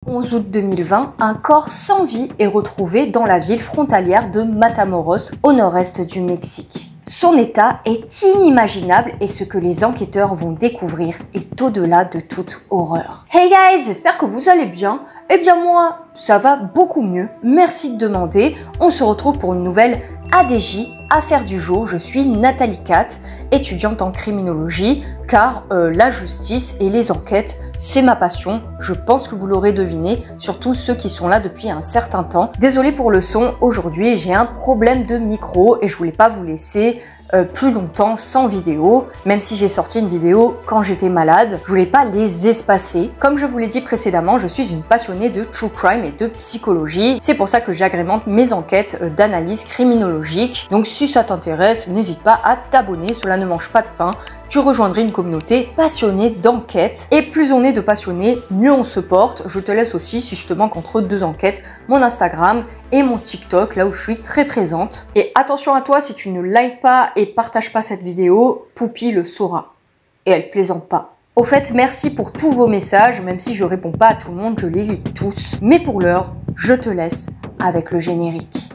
11 août 2020, un corps sans vie est retrouvé dans la ville frontalière de Matamoros, au nord-est du Mexique. Son état est inimaginable et ce que les enquêteurs vont découvrir est au-delà de toute horreur. Hey guys, j'espère que vous allez bien. Eh bien moi, ça va beaucoup mieux. Merci de demander. On se retrouve pour une nouvelle ADJ, Affaire du jour. Je suis Nathalie Cat, étudiante en criminologie, car la justice et les enquêtes, c'est ma passion. Je pense que vous l'aurez deviné, surtout ceux qui sont là depuis un certain temps. Désolée pour le son, aujourd'hui j'ai un problème de micro et je voulais pas vous laisser plus longtemps sans vidéo, même si j'ai sorti une vidéo quand j'étais malade. Je voulais pas les espacer. Comme je vous l'ai dit précédemment, je suis une passionnée de true crime et de psychologie. C'est pour ça que j'agrémente mes enquêtes d'analyse criminologique. Donc si ça t'intéresse, n'hésite pas à t'abonner, cela ne mange pas de pain. Tu rejoindrais une communauté passionnée d'enquête. Et plus on est de passionnés, mieux on se porte. Je te laisse aussi, si je te manque entre deux enquêtes, mon Instagram et mon TikTok, là où je suis très présente. Et attention à toi, si tu ne likes pas et partages pas cette vidéo, Poupie le saura. Et elle plaisante pas. Au fait, merci pour tous vos messages, même si je réponds pas à tout le monde, je les lis tous. Mais pour l'heure, je te laisse avec le générique.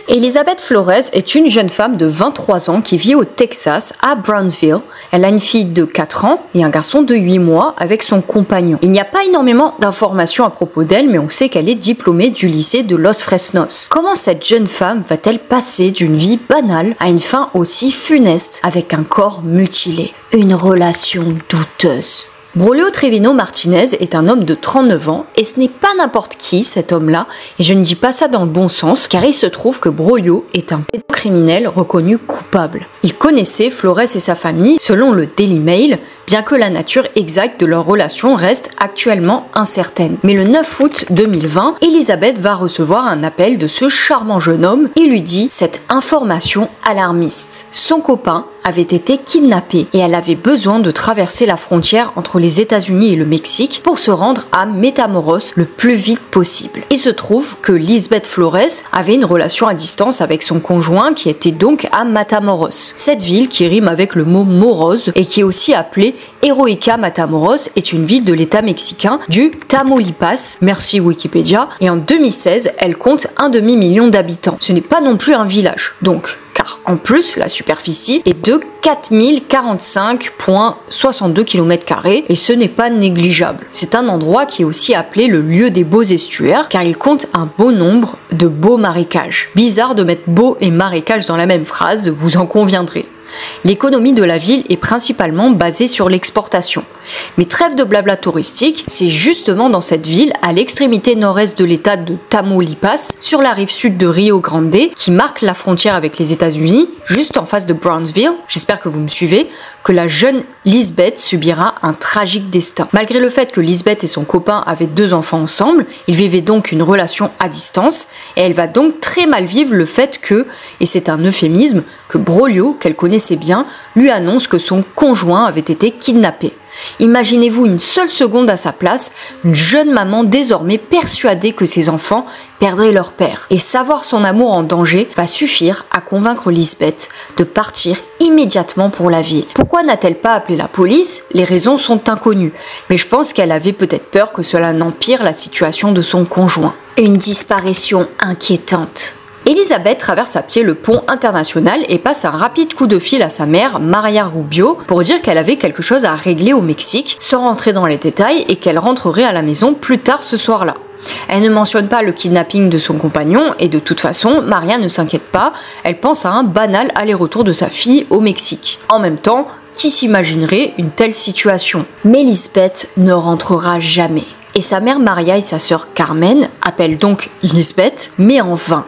Elizabeth Flores est une jeune femme de 23 ans qui vit au Texas, à Brownsville. Elle a une fille de 4 ans et un garçon de 8 mois avec son compagnon. Il n'y a pas énormément d'informations à propos d'elle, mais on sait qu'elle est diplômée du lycée de Los Fresnos. Comment cette jeune femme va-t-elle passer d'une vie banale à une fin aussi funeste avec un corps mutilé? Une relation douteuse. Braulio Trevino Martinez est un homme de 39 ans et ce n'est pas n'importe qui cet homme-là, et je ne dis pas ça dans le bon sens car il se trouve que Braulio est un pédocriminel reconnu coupable. Il connaissait Flores et sa famille selon le Daily Mail, bien que la nature exacte de leur relation reste actuellement incertaine. Mais le 9 août 2020, Elizabeth va recevoir un appel de ce charmant jeune homme. Il lui dit cette information alarmiste. Son copain avait été kidnappé et elle avait besoin de traverser la frontière entre les États-Unis et le Mexique pour se rendre à Matamoros le plus vite possible. Il se trouve que Lisbeth Flores avait une relation à distance avec son conjoint qui était donc à Matamoros. Cette ville qui rime avec le mot morose et qui est aussi appelée Heroica Matamoros est une ville de l'état mexicain du Tamaulipas, merci Wikipédia, et en 2016 elle compte 1,5 million d'habitants. Ce n'est pas non plus un village, donc, car en plus la superficie est de 4045,62 km² et ce n'est pas négligeable. C'est un endroit qui est aussi appelé le lieu des beaux estuaires car il compte un beau nombre de beaux marécages. Bizarre de mettre beau et marécage dans la même phrase, vous en conviendrez. L'économie de la ville est principalement basée sur l'exportation. Mais trêve de blabla touristique, c'est justement dans cette ville, à l'extrémité nord-est de l'état de Tamaulipas, sur la rive sud de Rio Grande, qui marque la frontière avec les États-Unis, juste en face de Brownsville, j'espère que vous me suivez, que la jeune Lisbeth subira un tragique destin. Malgré le fait que Lisbeth et son copain avaient 2 enfants ensemble, ils vivaient donc une relation à distance, et elle va donc très mal vivre le fait que, et c'est un euphémisme, que Braulio, qu'elle connaissait bien, lui annonce que son conjoint avait été kidnappé. Imaginez-vous une seule seconde à sa place, une jeune maman désormais persuadée que ses enfants perdraient leur père. Et savoir son amour en danger va suffire à convaincre Lisbeth de partir immédiatement pour la ville. Pourquoi n'a-t-elle pas appelé la police? Les raisons sont inconnues, mais je pense qu'elle avait peut-être peur que cela n'empire la situation de son conjoint. Une disparition inquiétante. Elizabeth traverse à pied le pont international et passe un rapide coup de fil à sa mère, Maria Rubio, pour dire qu'elle avait quelque chose à régler au Mexique, sans rentrer dans les détails, et qu'elle rentrerait à la maison plus tard ce soir-là. Elle ne mentionne pas le kidnapping de son compagnon et de toute façon, Maria ne s'inquiète pas, elle pense à un banal aller-retour de sa fille au Mexique. En même temps, qui s'imaginerait une telle situation? Mais Lisbeth ne rentrera jamais. Et sa mère Maria et sa sœur Carmen appellent donc Lisbeth, mais en vain.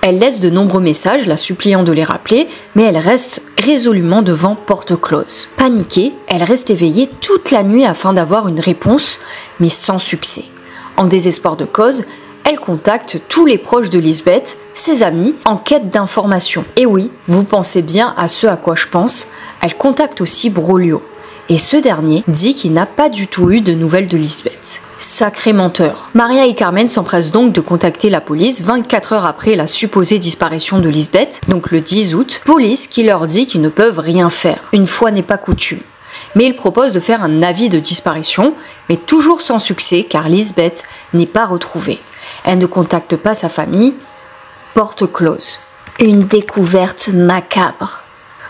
Elle laisse de nombreux messages la suppliant de les rappeler, mais elle reste résolument devant porte close. Paniquée, elle reste éveillée toute la nuit afin d'avoir une réponse, mais sans succès. En désespoir de cause, elle contacte tous les proches de Lisbeth, ses amis, en quête d'informations. Et oui, vous pensez bien à ce à quoi je pense, elle contacte aussi Broglio. Et ce dernier dit qu'il n'a pas du tout eu de nouvelles de Lisbeth. Sacré menteur. Maria et Carmen s'empressent donc de contacter la police 24 heures après la supposée disparition de Lisbeth, donc le 10 août, police qui leur dit qu'ils ne peuvent rien faire. Une fois n'est pas coutume. Mais ils proposent de faire un avis de disparition, mais toujours sans succès car Lisbeth n'est pas retrouvée. Elle ne contacte pas sa famille, porte close. Une découverte macabre.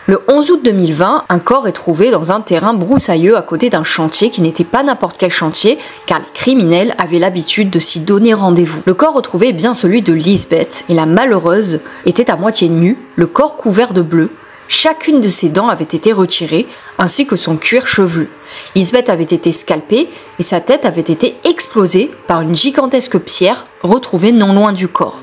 Le 11 août 2020, un corps est trouvé dans un terrain broussailleux à côté d'un chantier qui n'était pas n'importe quel chantier, car les criminels avaient l'habitude de s'y donner rendez-vous. Le corps retrouvé est bien celui de Lisbeth, et la malheureuse était à moitié nue, le corps couvert de bleu. Chacune de ses dents avait été retirée, ainsi que son cuir chevelu. Lisbeth avait été scalpée et sa tête avait été explosée par une gigantesque pierre retrouvée non loin du corps.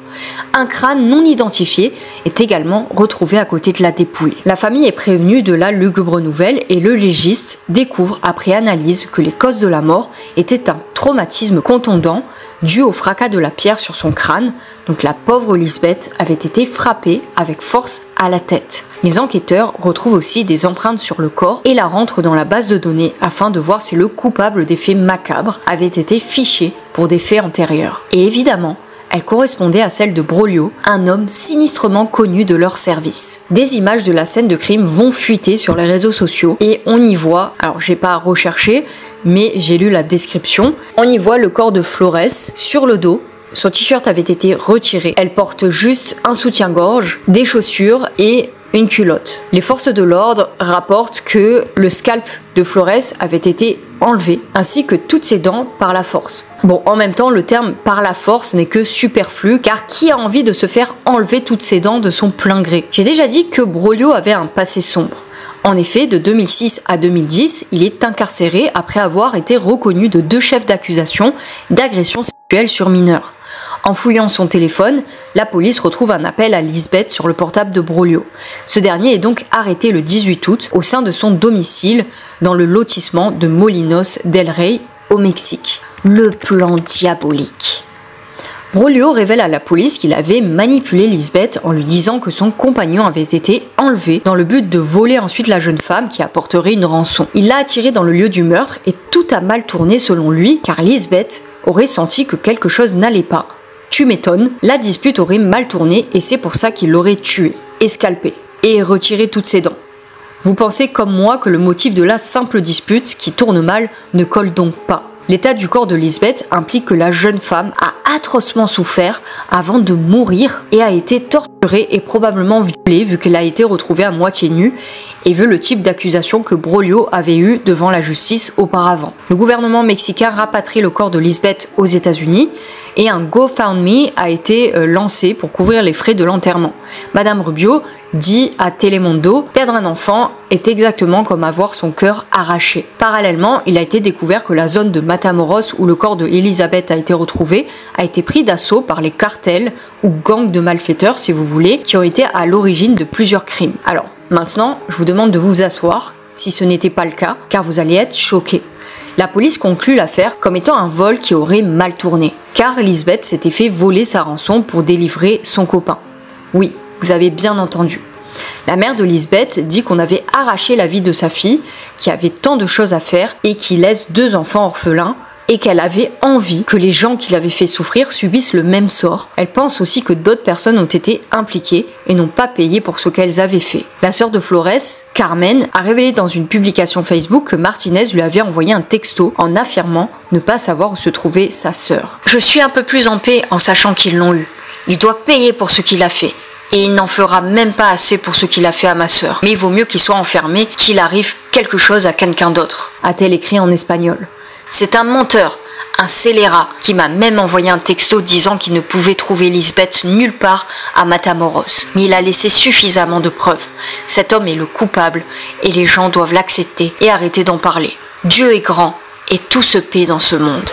Un crâne non identifié est également retrouvé à côté de la dépouille. La famille est prévenue de la lugubre nouvelle et le légiste découvre après analyse que les causes de la mort étaient un traumatisme contondant dû au fracas de la pierre sur son crâne, donc la pauvre Lisbeth avait été frappée avec force à la tête. Les enquêteurs retrouvent aussi des empreintes sur le corps et la rentrent dans la base de données afin de voir si le coupable des faits macabres avait été fiché pour des faits antérieurs. Et évidemment, elle correspondait à celle de Broglio, un homme sinistrement connu de leur service. Des images de la scène de crime vont fuiter sur les réseaux sociaux et on y voit, alors j'ai pas recherché, mais j'ai lu la description, on y voit le corps de Flores sur le dos. Son t-shirt avait été retiré. Elle porte juste un soutien-gorge, des chaussures et une culotte. Les forces de l'ordre rapportent que le scalp de Flores avait été enlevé, ainsi que toutes ses dents par la force. Bon, en même temps, le terme par la force n'est que superflu, car qui a envie de se faire enlever toutes ses dents de son plein gré? J'ai déjà dit que Broglio avait un passé sombre. En effet, de 2006 à 2010, il est incarcéré après avoir été reconnu de 2 chefs d'accusation d'agression sexuelle sur mineurs. En fouillant son téléphone, la police retrouve un appel à Lisbeth sur le portable de Broglio. Ce dernier est donc arrêté le 18 août au sein de son domicile dans le lotissement de Molinos del Rey au Mexique. Le plan diabolique. Broglio révèle à la police qu'il avait manipulé Lisbeth en lui disant que son compagnon avait été enlevé dans le but de voler ensuite la jeune femme qui apporterait une rançon. Il l'a attirée dans le lieu du meurtre et tout a mal tourné selon lui car Lisbeth aurait senti que quelque chose n'allait pas. Tu m'étonnes, la dispute aurait mal tourné et c'est pour ça qu'il l'aurait tuée, escalpée et retiré toutes ses dents. Vous pensez comme moi que le motif de la simple dispute qui tourne mal ne colle donc pas. L'état du corps de Lisbeth implique que la jeune femme a atrocement souffert avant de mourir et a été torturée et probablement violée vu qu'elle a été retrouvée à moitié nue et vu le type d'accusation que Broglio avait eu devant la justice auparavant. Le gouvernement mexicain rapatrie le corps de Lisbeth aux États-Unis et un GoFundMe a été lancé pour couvrir les frais de l'enterrement. Madame Rubio dit à Telemundo « Perdre un enfant est exactement comme avoir son cœur arraché ». Parallèlement, il a été découvert que la zone de Matamoros où le corps de Elizabeth a été retrouvé a été pris d'assaut par les cartels ou gangs de malfaiteurs, si vous voulez, qui ont été à l'origine de plusieurs crimes. Alors, maintenant, je vous demande de vous asseoir, si ce n'était pas le cas, car vous allez être choqués. La police conclut l'affaire comme étant un vol qui aurait mal tourné, car Lisbeth s'était fait voler sa rançon pour délivrer son copain. Oui, vous avez bien entendu. La mère de Lisbeth dit qu'on avait arraché la vie de sa fille, qui avait tant de choses à faire et qui laisse 2 enfants orphelins, et qu'elle avait envie que les gens qui l'avaient fait souffrir subissent le même sort. Elle pense aussi que d'autres personnes ont été impliquées et n'ont pas payé pour ce qu'elles avaient fait. La sœur de Flores, Carmen, a révélé dans une publication Facebook que Martinez lui avait envoyé un texto en affirmant ne pas savoir où se trouvait sa sœur. « Je suis un peu plus en paix en sachant qu'ils l'ont eu. Il doit payer pour ce qu'il a fait. Et il n'en fera même pas assez pour ce qu'il a fait à ma sœur. Mais il vaut mieux qu'il soit enfermé qu'il arrive quelque chose à quelqu'un d'autre. » a-t-elle écrit en espagnol. C'est un menteur, un scélérat, qui m'a même envoyé un texto disant qu'il ne pouvait trouver Lisbeth nulle part à Matamoros. Mais il a laissé suffisamment de preuves. Cet homme est le coupable et les gens doivent l'accepter et arrêter d'en parler. Dieu est grand et tout se paie dans ce monde.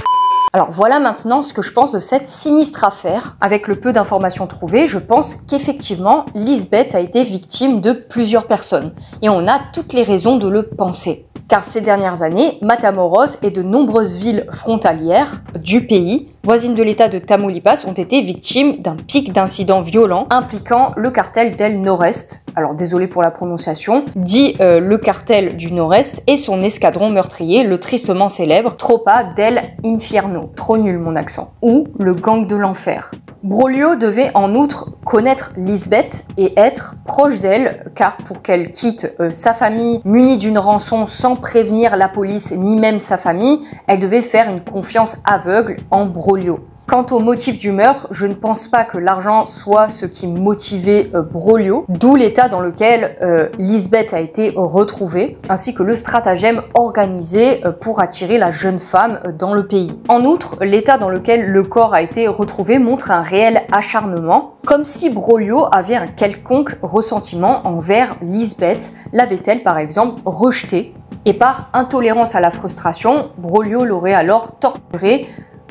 Alors voilà maintenant ce que je pense de cette sinistre affaire. Avec le peu d'informations trouvées, je pense qu'effectivement, Lisbeth a été victime de plusieurs personnes. Et on a toutes les raisons de le penser. Car ces dernières années, Matamoros et de nombreuses villes frontalières du pays voisines de l'État de Tamaulipas ont été victimes d'un pic d'incidents violents impliquant le cartel del Nord-Est, alors désolé pour la prononciation, dit le cartel du Nord-Est et son escadron meurtrier, le tristement célèbre Tropa del Infierno, trop nul mon accent, ou le gang de l'enfer. Broglio devait en outre connaître Lisbeth et être proche d'elle, car pour qu'elle quitte sa famille munie d'une rançon sans prévenir la police ni même sa famille, elle devait faire une confiance aveugle en Broglio. Quant au motif du meurtre, je ne pense pas que l'argent soit ce qui motivait Broglio, d'où l'état dans lequel Lisbeth a été retrouvée, ainsi que le stratagème organisé pour attirer la jeune femme dans le pays. En outre, l'état dans lequel le corps a été retrouvé montre un réel acharnement, comme si Broglio avait un quelconque ressentiment envers Lisbeth, l'avait-elle par exemple rejetée, et par intolérance à la frustration, Broglio l'aurait alors torturée,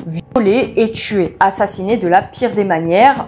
violée et tuée, assassinée de la pire des manières,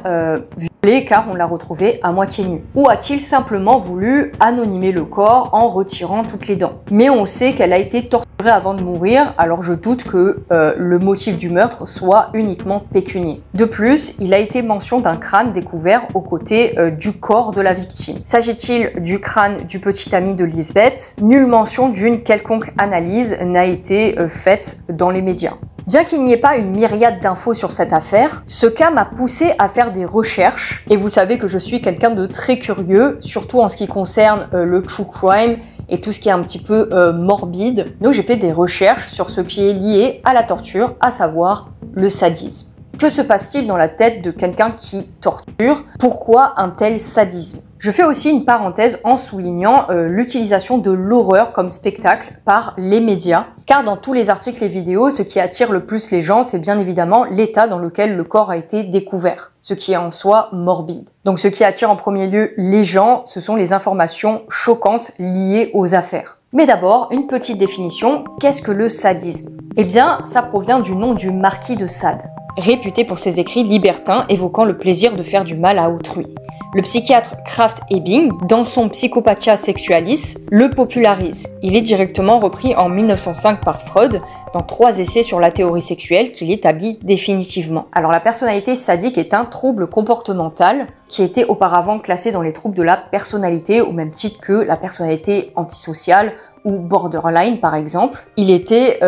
violée car on l'a retrouvée à moitié nue. Ou a-t-il simplement voulu anonymer le corps en retirant toutes les dents? Mais on sait qu'elle a été torturée avant de mourir, alors je doute que le motif du meurtre soit uniquement pécunier. De plus, il a été mention d'un crâne découvert aux côtés du corps de la victime. S'agit-il du crâne du petit ami de Lisbeth? Nulle mention d'une quelconque analyse n'a été faite dans les médias. Bien qu'il n'y ait pas une myriade d'infos sur cette affaire, ce cas m'a poussé à faire des recherches, et vous savez que je suis quelqu'un de très curieux, surtout en ce qui concerne le true crime et tout ce qui est un petit peu morbide. Donc j'ai fait des recherches sur ce qui est lié à la torture, à savoir le sadisme. Que se passe-t-il dans la tête de quelqu'un qui torture? Pourquoi un tel sadisme? Je fais aussi une parenthèse en soulignant l'utilisation de l'horreur comme spectacle par les médias, car dans tous les articles et vidéos, ce qui attire le plus les gens, c'est bien évidemment l'état dans lequel le corps a été découvert, ce qui est en soi morbide. Donc ce qui attire en premier lieu les gens, ce sont les informations choquantes liées aux affaires. Mais d'abord, une petite définition, qu'est-ce que le sadisme? Eh bien, ça provient du nom du marquis de Sade, réputé pour ses écrits libertins évoquant le plaisir de faire du mal à autrui. Le psychiatre Krafft Ebing, dans son Psychopathia Sexualis, le popularise. Il est directement repris en 1905 par Freud dans 3 essais sur la théorie sexuelle qu'il établit définitivement. Alors la personnalité sadique est un trouble comportemental qui était auparavant classé dans les troubles de la personnalité au même titre que la personnalité antisociale ou borderline par exemple. Il était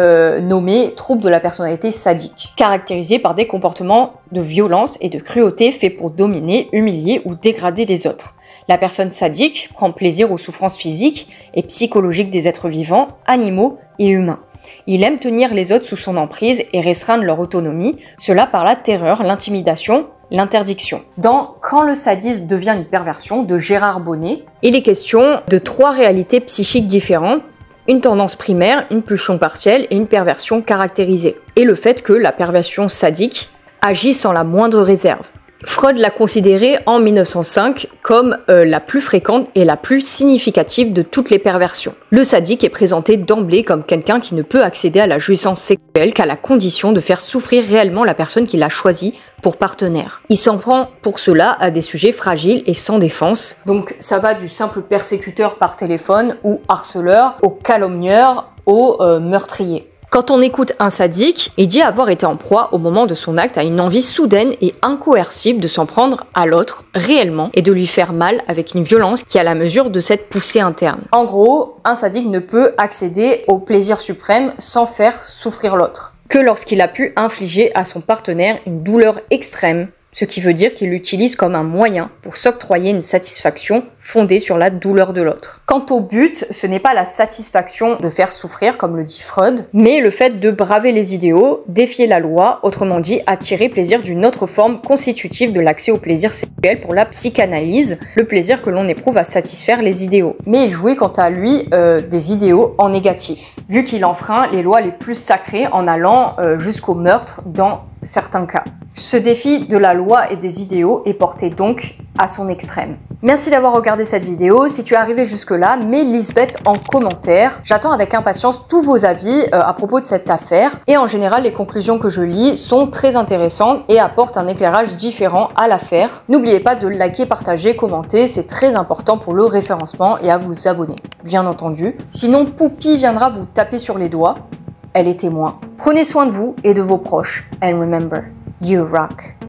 nommé trouble de la personnalité sadique, caractérisé par des comportements de violence et de cruauté faits pour dominer, humilier ou dégrader les autres. La personne sadique prend plaisir aux souffrances physiques et psychologiques des êtres vivants, animaux et humains. Il aime tenir les autres sous son emprise et restreindre leur autonomie, cela par la terreur, l'intimidation, l'interdiction. Dans Quand le sadisme devient une perversion de Gérard Bonnet, il est question de 3 réalités psychiques différentes, une tendance primaire, une pulsion partielle et une perversion caractérisée. Et le fait que la perversion sadique agit sans la moindre réserve. Freud l'a considérée en 1905 comme la plus fréquente et la plus significative de toutes les perversions. Le sadique est présenté d'emblée comme quelqu'un qui ne peut accéder à la jouissance sexuelle qu'à la condition de faire souffrir réellement la personne qu'il a choisie pour partenaire. Il s'en prend pour cela à des sujets fragiles et sans défense. Donc ça va du simple persécuteur par téléphone ou harceleur, au calomnieur, au meurtrier. Quand on écoute un sadique, il dit avoir été en proie au moment de son acte à une envie soudaine et incoercible de s'en prendre à l'autre réellement et de lui faire mal avec une violence qui a la mesure de cette poussée interne. En gros, un sadique ne peut accéder au plaisir suprême sans faire souffrir l'autre, que lorsqu'il a pu infliger à son partenaire une douleur extrême, ce qui veut dire qu'il l'utilise comme un moyen pour s'octroyer une satisfaction fondée sur la douleur de l'autre. Quant au but, ce n'est pas la satisfaction de faire souffrir, comme le dit Freud, mais le fait de braver les idéaux, défier la loi, autrement dit attirer plaisir d'une autre forme constitutive de l'accès au plaisir sexuel pour la psychanalyse, le plaisir que l'on éprouve à satisfaire les idéaux. Mais il jouait quant à lui des idéaux en négatif, vu qu'il enfreint les lois les plus sacrées en allant jusqu'au meurtre dans certains cas. Ce défi de la loi et des idéaux est porté donc à son extrême. Merci d'avoir regardé cette vidéo. Si tu es arrivé jusque-là, mets Lisbeth en commentaire. J'attends avec impatience tous vos avis à propos de cette affaire. Et en général, les conclusions que je lis sont très intéressantes et apportent un éclairage différent à l'affaire. N'oubliez pas de liker, partager, commenter. C'est très important pour le référencement et à vous abonner, bien entendu. Sinon, Poupie viendra vous taper sur les doigts. Elle est témoin. Prenez soin de vous et de vos proches. And remember, You rock.